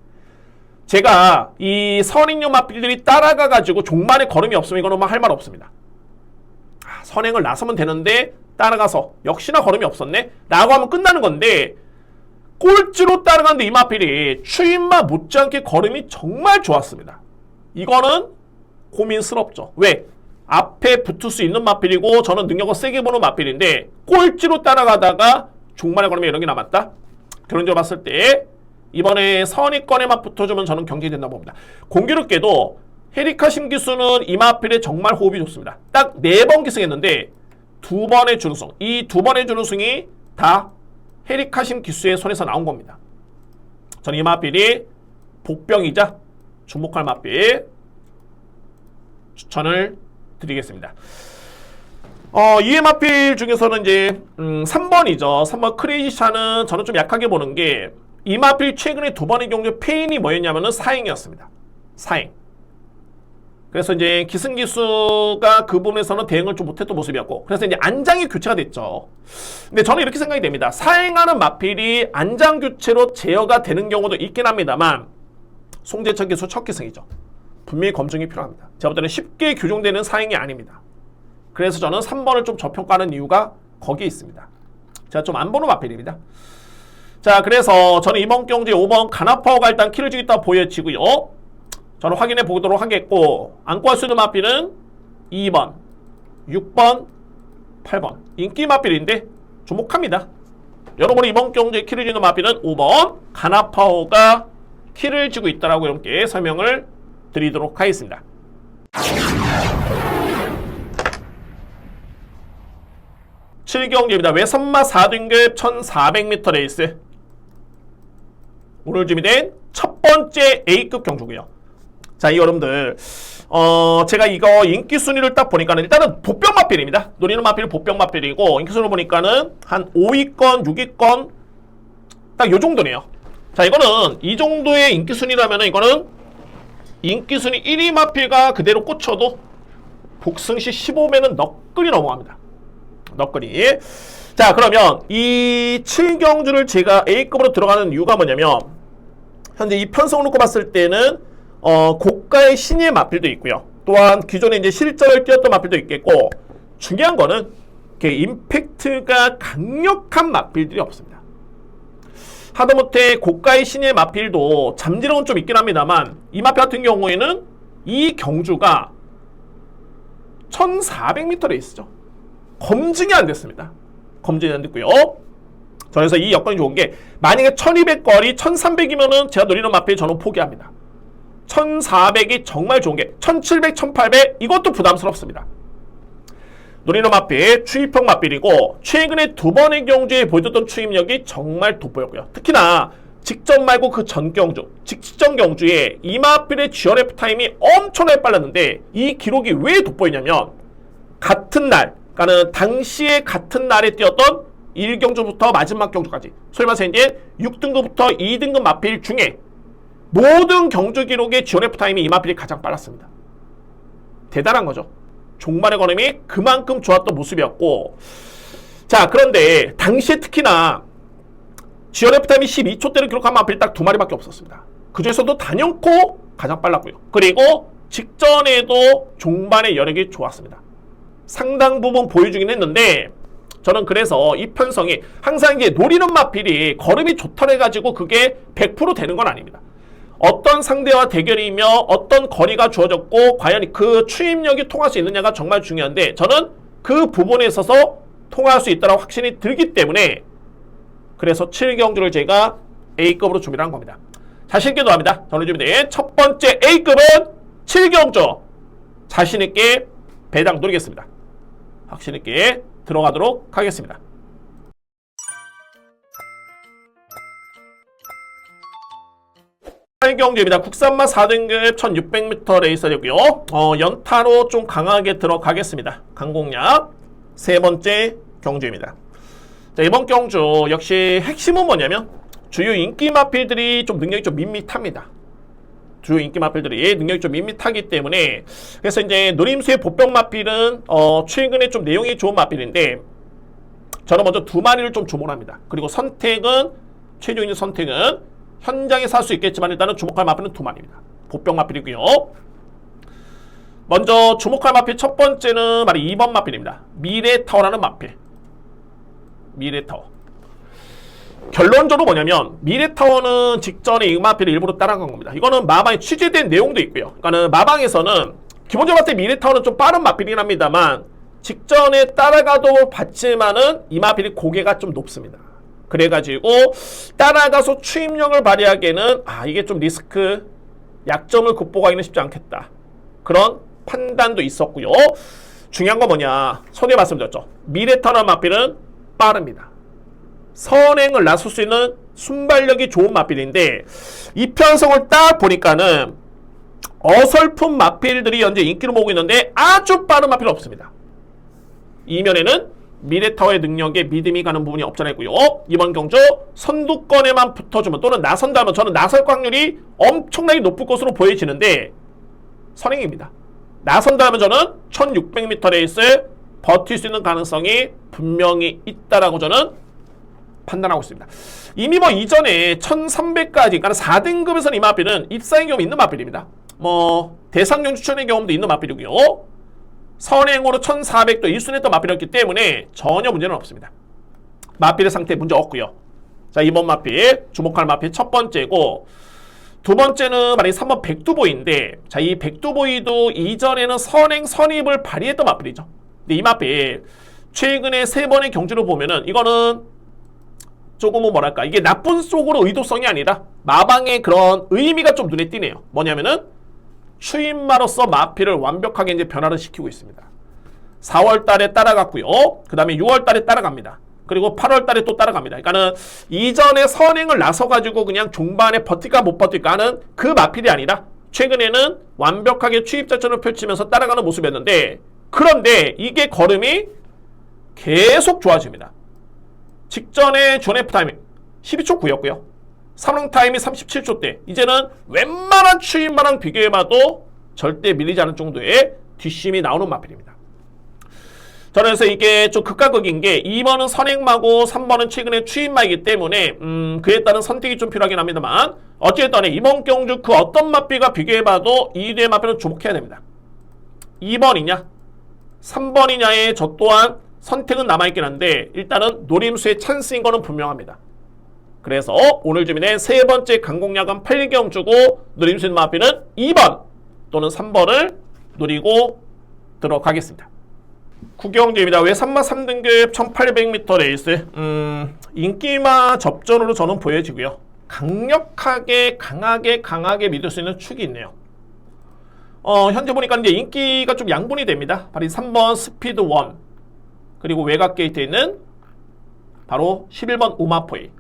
제가 이 선행력 마필들이 따라가가지고 종반에 걸음이 없으면 이거는 할 말 없습니다. 선행을 나서면 되는데 따라가서 역시나 걸음이 없었네? 라고 하면 끝나는 건데, 꼴찌로 따라가는데 이 마필이 추임마 못지않게 걸음이 정말 좋았습니다. 이거는 고민스럽죠. 왜? 앞에 붙을 수 있는 마필이고 저는 능력을 세게 보는 마필인데 꼴찌로 따라가다가 종반에 걸음이 여러 개 남았다? 결론적으로 봤을 때 이번에 선의권에만 붙어주면 저는 경쟁이 된다고 봅니다. 공교롭게도 헤리카 신기수는 이 마필에 정말 호흡이 좋습니다. 딱 4번 기승했는데 2번의 준우승, 이 2번의 준우승이 다 헤리카 신기수의 손에서 나온 겁니다. 저는 이 마필이 복병이자 주목할 마필 추천을 드리겠습니다. 이의 마필 중에서는 이제 3번이죠. 3번 크레이지샤는 저는 좀 약하게 보는 게, 이 마필 최근에 2번의 경주 페인이 뭐였냐면은 사행이었습니다. 사행. 그래서 이제 기승기수가 그 부분에서는 대응을 좀 못했던 모습이었고, 그래서 이제 안장이 교체가 됐죠. 근데 저는 이렇게 생각이 됩니다. 사행하는 마필이 안장 교체로 제어가 되는 경우도 있긴 합니다만, 송재천 기수 첫 기승이죠. 분명히 검증이 필요합니다. 제가 볼 때는 쉽게 교정되는 사행이 아닙니다. 그래서 저는 3번을 좀 저평가하는 이유가 거기에 있습니다. 제가 좀 안 보는 마필입니다. 자, 그래서 저는 이번 경주에 5번 가나파워가 일단 키를 주겠다 보여지고요. 저는 확인해 보도록 하겠고, 안고 할 수 있는 마필은 2번, 6번, 8번. 인기 마필인데 주목합니다. 여러분이 이번 경주에 키를 주는 마필은 5번 가나파워가 키를 주고 있다라고 여러분께 설명을 드리도록 하겠습니다. 칠경주입니다. 외선마 4등급 1400m 레이스. 오늘 준비된 첫 번째 A급 경주고요. 자, 이 여러분들 제가 이거 인기 순위를 딱 보니까는 일단은 보병 마필입니다. 노리는 마필은 보병 마필이고, 인기 순위를 보니까는 한 5위권, 6위권 딱 요 정도네요. 자, 이거는 이 정도의 인기 순위라면은 이거는 인기 순위 1위 마필가 그대로 꽂혀도 복승시 15매는 넋글이 넘어갑니다. 넋글이. 자, 그러면 이 7경주를 제가 A급으로 들어가는 이유가 뭐냐면, 현재 이 편성을 놓고 봤을 때는 고가의 신예 마필도 있고요. 또한 기존에 이제 실전을 뛰었던 마필도 있겠고, 중요한 거는 임팩트가 강력한 마필들이 없습니다. 하다못해 고가의 신예 마필도 잠재력은 좀 있긴 합니다만, 이 마필 같은 경우에는 이 경주가 1400m 레이스죠. 검증이 안 됐습니다. 검증이 안 됐고요. 그래서 이 여건이 좋은 게, 만약에 1200거리 1300이면은 제가 노리는 마필 저는 포기합니다. 1400이 정말 좋은 게 1700, 1800 이것도 부담스럽습니다. 노리는 마필 추입형 마필이고, 최근에 두 번의 경주에 보여줬던 추입력이 정말 돋보였고요. 특히나 직전 말고 그 전 경주, 직전 경주에 이 마필의 GRF 타임이 엄청나게 빨랐는데, 이 기록이 왜 돋보이냐면, 같은 날, 그러니까 당시에 같은 날에 뛰었던 1경주부터 마지막 경주까지, 소위 말해서 이제 6등급부터 2등급 마필 중에 모든 경주 기록의 GRF 타임이 이 마필이 가장 빨랐습니다. 대단한 거죠. 종말의 걸음이 그만큼 좋았던 모습이었고, 자, 그런데 당시에 특히나 GRF 타임이 12초대를 기록한 마필이 딱 2마리밖에 없었습니다. 그 중에서도 단연코 가장 빨랐고요. 그리고 직전에도 종반의 여력이 좋았습니다. 상당 부분 보여주긴 했는데, 저는 그래서 이 편성이 항상 이게 노리는 마필이 걸음이 좋다고 해가지고 그게 100% 되는 건 아닙니다. 어떤 상대와 대결이며 어떤 거리가 주어졌고 과연 그 추임력이 통할 수 있느냐가 정말 중요한데, 저는 그 부분에 있어서 통할 수 있다는 확신이 들기 때문에, 그래서 7경주를 제가 A급으로 준비를 한 겁니다. 자신있게 합니다. 저는 준비된 첫 번째 A급은 7경주 자신있게 배당 노리겠습니다. 확신있게 들어가도록 하겠습니다. 8경주입니다. 국산마 4등급 1600m 레이서 되고요. 연타로 좀 강하게 들어가겠습니다. 강공략 세 번째 경주입니다. 자, 이번 경주 역시 핵심은 뭐냐면, 주요 인기 마필들이 좀 능력이 좀 밋밋합니다. 주요 인기 마필들이 능력이 좀 밋밋하기 때문에, 그래서 이제 노림수의 보병 마필은 최근에 좀 내용이 좋은 마필인데, 저는 먼저 2마리를 좀 주목합니다. 그리고 선택은, 최종적인 선택은 현장에서 할 수 있겠지만 일단은 주목할 마필은 2마리입니다. 보병 마필이고요. 먼저 주목할 마필 첫 번째는 바로 2번 마필입니다. 미래타워라는 마필. 미래타워. 결론적으로 뭐냐면, 미래타워는 직전에 이 마필을 일부러 따라간 겁니다. 이거는 마방에 취재된 내용도 있고요. 그러니까는 마방에서는 기본적으로 봤을 때 미래타워는 좀 빠른 마필이긴 합니다만, 직전에 따라가도 봤지만은 이 마필이 고개가 좀 높습니다. 그래가지고 따라가서 추임력을 발휘하기에는 이게 좀 리스크, 약점을 극복하기는 쉽지 않겠다. 그런 판단도 있었고요. 중요한 건 뭐냐, 전에 말씀드렸죠. 미래타워라는 마필은 빠릅니다. 선행을 나설 수 있는 순발력이 좋은 마필인데, 이 편성을 딱 보니까는 어설픈 마필들이 현재 인기를 모으고 있는데 아주 빠른 마필은 없습니다. 이면에는 미래타워의 능력에 믿음이 가는 부분이 없잖아요. 이번 경주 선두권에만 붙어주면 또는 나선다면 저는 나설 확률이 엄청나게 높을 것으로 보여지는데 선행입니다. 나선다면 저는 1600m 레이스 버틸 수 있는 가능성이 분명히 있다라고 저는 판단하고 있습니다. 이미 뭐 이전에 1300까지 그러니까 4등급에서는 이 마필은 입사의 경험이 있는 마필입니다. 뭐 대상용 추천의 경험도 있는 마필이고요. 선행으로 1400도 1순위 했던 마필이었기 때문에 전혀 문제는 없습니다. 마필의 상태에 문제 없고요. 자, 이번 마필 주목할 마필 첫 번째고, 두 번째는 만약에 3번 백두보이인데, 자, 이 백두보이도 이전에는 선행 선입을 발휘했던 마필이죠. 근데 이 마필 최근에 3번의 경주를 보면은 이거는 조금은 뭐랄까, 이게 나쁜 쪽으로 의도성이 아니라 마방의 그런 의미가 좀 눈에 띄네요. 뭐냐면은 추임마로서 마필을 완벽하게 이제 변화를 시키고 있습니다. 4월 달에 따라갔고요. 그 다음에 6월 달에 따라갑니다. 그리고 8월 달에 또 따라갑니다. 그러니까는 이전에 선행을 나서가지고 그냥 종반에 버틸까 못 버틸까 하는 그 마필이 아니라 최근에는 완벽하게 추입작전을 펼치면서 따라가는 모습이었는데, 그런데 이게 걸음이 계속 좋아집니다. 직전에 존F 타이밍 12초 9였고요. 삼릉 타임이 37초 대. 이제는 웬만한 추임마랑 비교해봐도 절대 밀리지 않을 정도의 뒷심이 나오는 마필입니다. 저는 그래서 이게 좀 극과 극인 게 2번은 선행마고 3번은 최근에 추임마이기 때문에 그에 따른 선택이 좀 필요하긴 합니다만, 어쨌든 이번 경주 그 어떤 마필과 비교해봐도 이 대 마필은 주목해야 됩니다. 2번이냐 3번이냐에 저 또한 선택은 남아있긴 한데 일단은 노림수의 찬스인 거는 분명합니다. 그래서 오늘 주민의 세 번째 강공야간 8경 주고 노림수 있는 마필은 2번 또는 3번을 노리고 들어가겠습니다. 구경주입니다. 왜 3마 3등급 1800m 레이스 인기마 접전으로 저는 보여지고요. 강력하게 강하게 믿을 수 있는 축이 있네요. 현재 보니까 이제 인기가 좀 양분이 됩니다. 바로 3번 스피드 1 그리고 외곽 게이트에 있는 바로 11번 우마포이,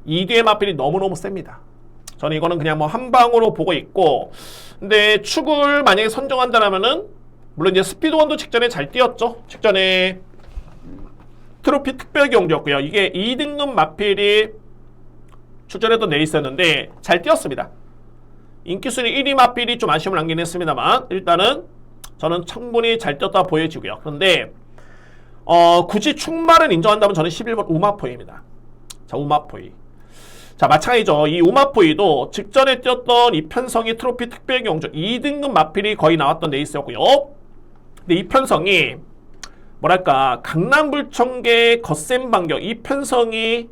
이 뒤의 마필이 너무너무 셉니다. 저는 이거는 그냥 뭐 한 방으로 보고 있고, 근데 축을 만약에 선정한다면은 물론 이제 스피드원도 직전에 잘 뛰었죠. 직전에 트로피 특별 경주였고요. 이게 2등급 마필이 출전했던 레이스였는데 잘 뛰었습니다. 인기순위 1위 마필이 좀 아쉬움을 남긴 했습니다만 일단은 저는 충분히 잘 뛰었다 보여지고요. 그런데 굳이 축마를 인정한다면 저는 11번 우마포이입니다. 자, 우마포이. 자, 마찬가지죠. 이 우마포이도 직전에 뛰었던 이편성이 트로피 특별 경주 2등급 마필이 거의 나왔던 레이스였고요. 근데 이편성이 뭐랄까 강남불청계 거센 반경 이편성이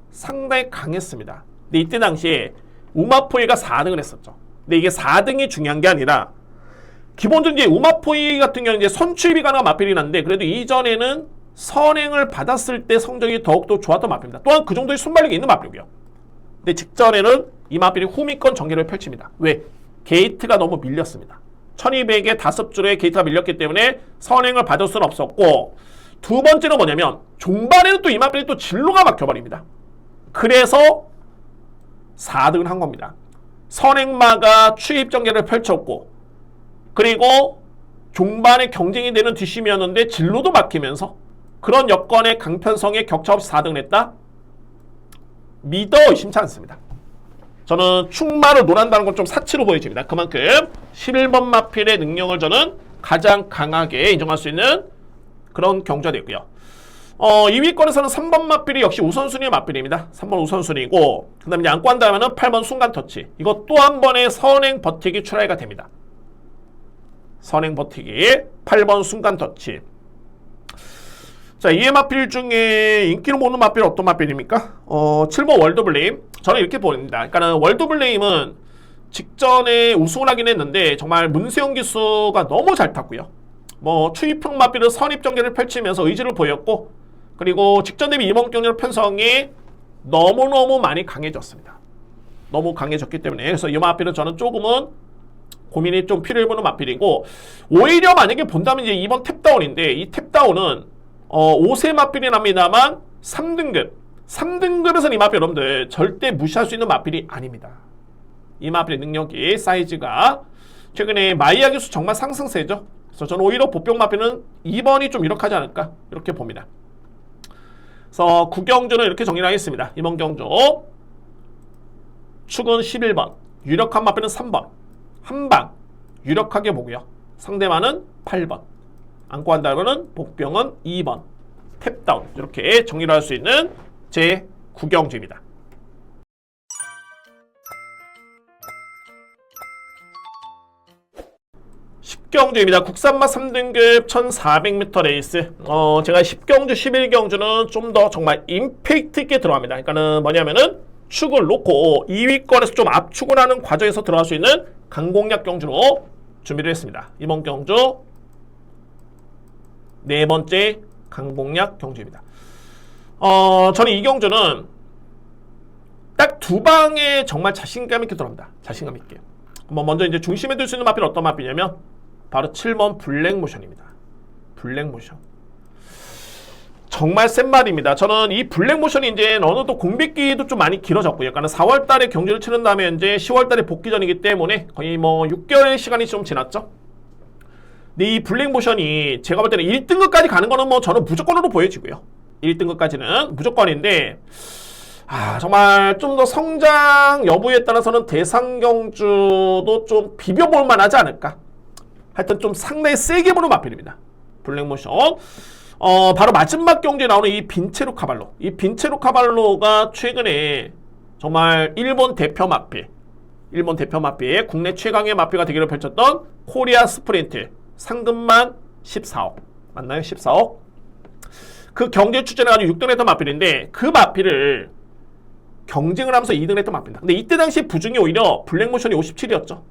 상당히 강했습니다. 근데 이때 당시에 우마포이가 4등을 했었죠. 근데 이게 4등이 중요한 게 아니라 기본적으로 이제 우마포이 같은 경우는 이제 선출입이 가능한 마필이 났는데 그래도 이전에는 선행을 받았을 때 성적이 더욱더 좋았던 마필입니다. 또한 그 정도의 순발력이 있는 마필이고요. 근데 직전에는 이 마필이 후미권 전개를 펼칩니다. 왜? 게이트가 너무 밀렸습니다. 1200에 5줄의 게이트가 밀렸기 때문에 선행을 받을 수는 없었고, 두 번째는 뭐냐면 종반에는 또 이 마필이 또 진로가 막혀버립니다. 그래서 4등을 한 겁니다. 선행마가 추입 전개를 펼쳤고, 그리고 종반에 경쟁이 되는 뒷심이었는데 진로도 막히면서 그런 여건의 강편성에 격차 없이 4등을 했다? 믿어 의심치 않습니다. 저는 축마를 논한다는 건 좀 사치로 보여집니다. 그만큼 11번 마필의 능력을 저는 가장 강하게 인정할 수 있는 그런 경주가 되고요. 2위권에서는 3번 마필이 역시 우선순위의 마필입니다. 3번 우선순위고, 그 다음에 안고 한다면 8번 순간터치. 이거 또 한 번의 선행 버티기 출하가 됩니다. 선행 버티기 8번 순간터치. 자, 이의 마필 중에 인기로 모는 마필은 어떤 마필입니까? 7번 월드블레임. 저는 이렇게 보입니다. 그러니까 월드블레임은 직전에 우승을 하긴 했는데 정말 문세영 기수가 너무 잘 탔고요. 뭐 추입형 마필은 선입 전개를 펼치면서 의지를 보였고, 그리고 직전 대비 이번 경기의 편성이 너무너무 많이 강해졌습니다. 너무 강해졌기 때문에 그래서 이 마필은 저는 조금은 고민이 좀 필요해 보는 마필이고, 오히려 만약에 본다면 이제 이번 탭다운인데 이 탭다운은 5세 마필이 납니다만 3등급에서는 이 마필 여러분들 절대 무시할 수 있는 마필이 아닙니다. 이 마필의 능력이 사이즈가 최근에 마이야 기수 정말 상승세죠. 그래서 저는 오히려 보병 마필은 2번이 좀 유력하지 않을까 이렇게 봅니다. 그래서 구경주는 이렇게 정리를 하겠습니다. 이번 경주 축은 11번, 유력한 마필은 3번, 한방 유력하게 보고요. 상대만은 8번, 안고 한다면은 복병은 2번, 탭다운 이렇게 정리를 할 수 있는 제 구경주입니다. 경주입니다. 국산마 3등급 1400m 레이스. 제가 10경주, 11경주는 좀 더 정말 임팩트 있게 들어갑니다. 그러니까는 뭐냐면은 축을 놓고 2위권에서 좀 압축을 하는 과정에서 들어갈 수 있는 강공략 경주로 준비를 했습니다. 이번 경주 네 번째 강공략 경주입니다. 저는 이 경주는 딱 두 방에 정말 자신감 있게 들어갑니다. 자신감 있게. 먼저 이제 중심에 둘 수 있는 마필은 어떤 마필이냐면 바로 7번 블랙모션입니다. 블랙모션. 정말 센 말입니다. 저는 이 블랙모션이 이제 어느 정도 공백기도 좀 많이 길어졌고요. 약간 4월 달에 경주를 치른 다음에 이제 10월 달에 복귀전이기 때문에 거의 뭐 6개월의 시간이 좀 지났죠. 근데 이 블랙모션이 제가 볼 때는 1등급까지 가는 거는 뭐 저는 무조건으로 보여지고요. 1등급까지는 무조건인데 정말 좀 더 성장 여부에 따라서는 대상경주도 좀 비벼볼 만하지 않을까. 하여튼 좀 상당히 세게 보는 마필입니다. 블랙모션. 바로 마지막 경기에 나오는 이 빈체로 카발로. 이 빈체로 카발로가 최근에 정말 일본 대표 마필, 국내 최강의 마필과 대결을 펼쳤던 코리아 스프린트. 상금만 14억. 맞나요? 14억? 그 경기에 출전해가지고 6등 했던 마필인데 그 마필을 경쟁을 하면서 2등 했던 마필입니다. 근데 이때 당시 부중이 오히려 블랙모션이 57이었죠.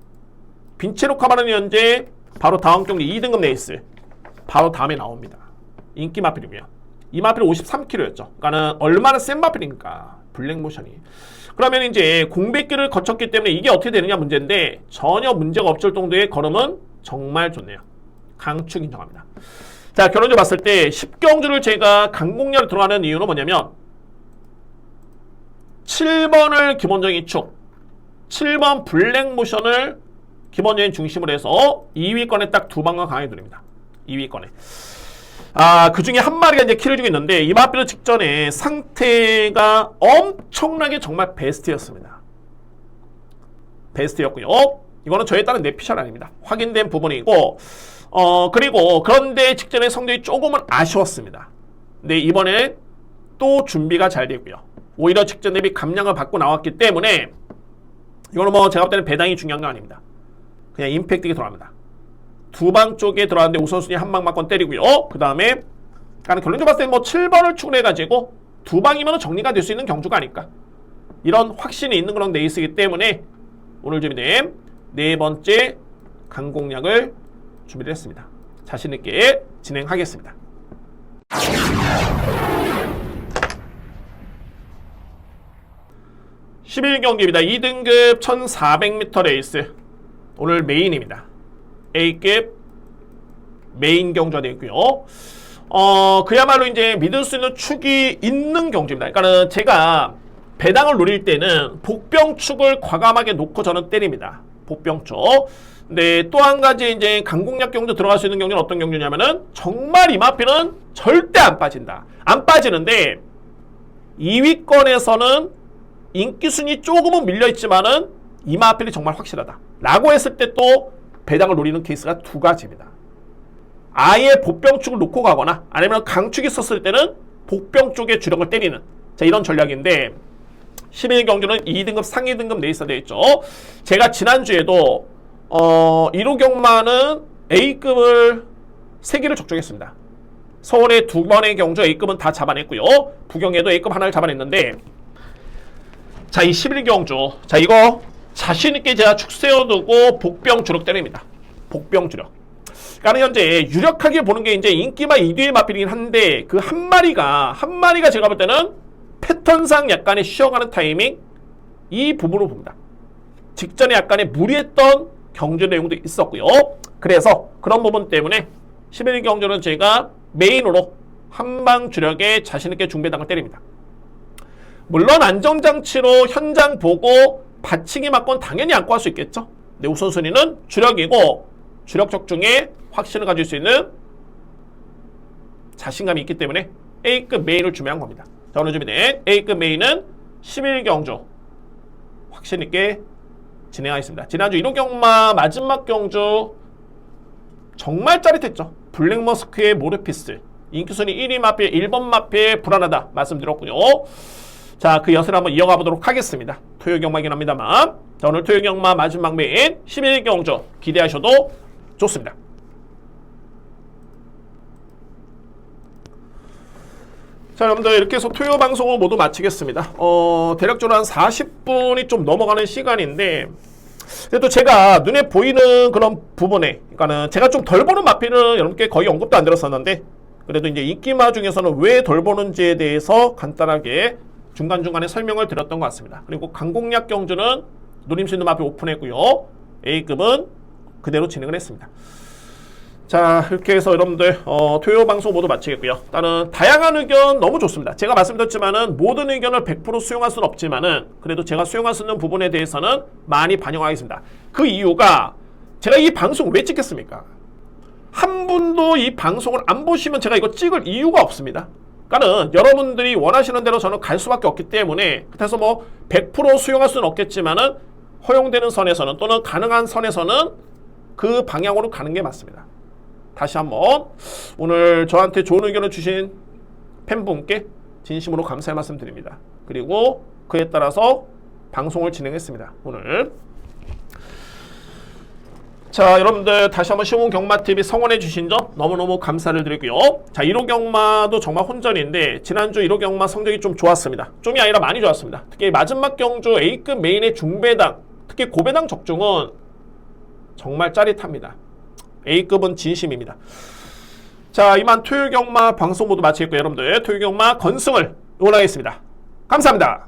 빈체로 카발로는 현재 바로 다음 경기 2등급 레이스 바로 다음에 나옵니다. 인기 마필이고요. 이 마필은 53kg였죠. 그러니까는 얼마나 센 마필입니까? 블랙모션이. 그러면 이제 공백기를 거쳤기 때문에 이게 어떻게 되느냐 문제인데 전혀 문제가 없을 정도의 걸음은 정말 좋네요. 강축 인정합니다. 자, 결론적으로 봤을 때 10경주를 제가 강공략을 들어가는 이유는 뭐냐면 7번을 기본적인 축, 7번 블랙모션을 기본적인 중심으로 해서 2위권에 딱 두 방과 강하게 누립니다. 2위권에. 그 중에 한 마리가 이제 키를 주고 있는데 이 마필은 직전에 상태가 엄청나게 정말 베스트였습니다. 베스트였고요. 이거는 저에 따른 내피셜 아닙니다. 확인된 부분이고, 그리고 그런데 직전에 성적이 조금은 아쉬웠습니다. 근데 이번에 또 준비가 잘 되고요. 오히려 직전 대비 감량을 받고 나왔기 때문에 이거는 뭐 제가 볼 때는 배당이 중요한 거 아닙니다. 그냥 임팩트 있게 들어갑니다. 두 방 쪽에 들어갔는데 우선순위 한 방 맞건 때리고요. 그 다음에 결론적으로 봤을 때 뭐 7번을 추구해가지고 두 방이면 정리가 될 수 있는 경주가 아닐까. 이런 확신이 있는 그런 레이스이기 때문에 오늘 준비된 네 번째 강공략을 준비를 했습니다. 자신 있게 진행하겠습니다. (11경기입니다) 2등급 1400m 레이스 오늘 메인입니다. A급 메인 경주가 되어 있고요. 그야말로 이제 믿을 수 있는 축이 있는 경주입니다. 그러니까는 제가 배당을 노릴 때는 복병축을 과감하게 놓고 저는 때립니다. 복병축. 근데 또 한 가지 이제 강공략 경주 들어갈 수 있는 경주는 어떤 경주냐면은 정말 이 마필은 절대 안 빠진다. 안 빠지는데 2위권에서는 인기 순위 조금은 밀려있지만은 이 마필이 정말 확실하다 라고 했을 때 또 배당을 노리는 케이스가 두 가지입니다. 아예 복병축을 놓고 가거나 아니면 강축이 썼을 때는 복병 쪽에 주력을 때리는 이런 전략인데 11경주는 2등급 상위 등급 레이스가 되어 있죠. 제가 지난주에도 1호 경마는 A급을 3개를 적중했습니다. 서울의 2번의 경주 A급은 다 잡아냈고요. 부경에도 A급 하나를 잡아냈는데 자, 이 11경주 이거 자신있게 제가 축 세워두고 복병 주력 때립니다. 복병 주력. 그러니까 현재 유력하게 보는 게 이제 인기마 2뒤의 마필이긴 한데 그 한 마리가 제가 볼 때는 패턴상 약간의 쉬어가는 타이밍 이 부분을 봅니다. 직전에 약간의 무리했던 경주 내용도 있었고요. 그래서 그런 부분 때문에 11경주는 제가 메인으로 한방 주력에 자신있게 중배당을 때립니다. 물론 안정장치로 현장 보고 받치기 맞건 당연히 안고 할 수 있겠죠. 근데 우선순위는 주력이고 주력 적중에 확신을 가질 수 있는 자신감이 있기 때문에 A급 메인을 준비한 겁니다. 자, 오늘 준비된 A급 메인은 11경주 확신 있게 진행하겠습니다. 지난주 1호 경마 마지막 경주 정말 짜릿했죠. 블랙머스크의 모르피스 인기순위 1위 마필 1번 마필 불안하다 말씀드렸고요. 자, 그 엿을 한번 이어가 보도록 하겠습니다. 토요 경마이긴 합니다만, 자, 오늘 토요 경마 마지막 메인 11경주 기대하셔도 좋습니다. 자, 여러분들 이렇게 해서 토요 방송을 모두 마치겠습니다. 대략적으로 한 40분이 좀 넘어가는 시간인데, 근데 또 제가 눈에 보이는 그런 부분에, 그러니까는 제가 좀 덜 보는 마필은 여러분께 거의 언급도 안 드렸었는데, 그래도 이제 인기마 중에서는 왜 덜 보는지에 대해서 간단하게 중간중간에 설명을 드렸던 것 같습니다. 그리고 강공략 경주는 누림 수 있는 마필 오픈했고요. A급은 그대로 진행을 했습니다. 자, 이렇게 해서 여러분들 토요 방송 모두 마치겠고요. 일단은 다양한 의견 너무 좋습니다. 제가 말씀드렸지만은 모든 의견을 100% 수용할 수는 없지만은 그래도 제가 수용할 수 있는 부분에 대해서는 많이 반영하겠습니다. 그 이유가 제가 이 방송 왜 찍겠습니까? 한 분도 이 방송을 안 보시면 제가 이거 찍을 이유가 없습니다. 그러니까는 여러분들이 원하시는 대로 저는 갈 수밖에 없기 때문에, 그래서 뭐 100% 수용할 수는 없겠지만은 허용되는 선에서는 또는 가능한 선에서는 그 방향으로 가는 게 맞습니다. 다시 한번 오늘 저한테 좋은 의견을 주신 팬분께 진심으로 감사의 말씀 드립니다. 그리고 그에 따라서 방송을 진행했습니다. 오늘. 자, 여러분들 다시 한번 시공 경마TV 성원해 주신 점 너무너무 감사를 드리고요. 자, 1호 경마도 정말 혼전인데 지난주 1호 경마 성적이 좀 좋았습니다. 좀이 아니라 많이 좋았습니다. 특히 마지막 경주 A급 메인의 중배당, 특히 고배당 적중은 정말 짜릿합니다. A급은 진심입니다. 자, 이만 토요일 경마 방송 모두 마치겠고요. 여러분들 토요일 경마 건승을 응원하겠습니다. 감사합니다.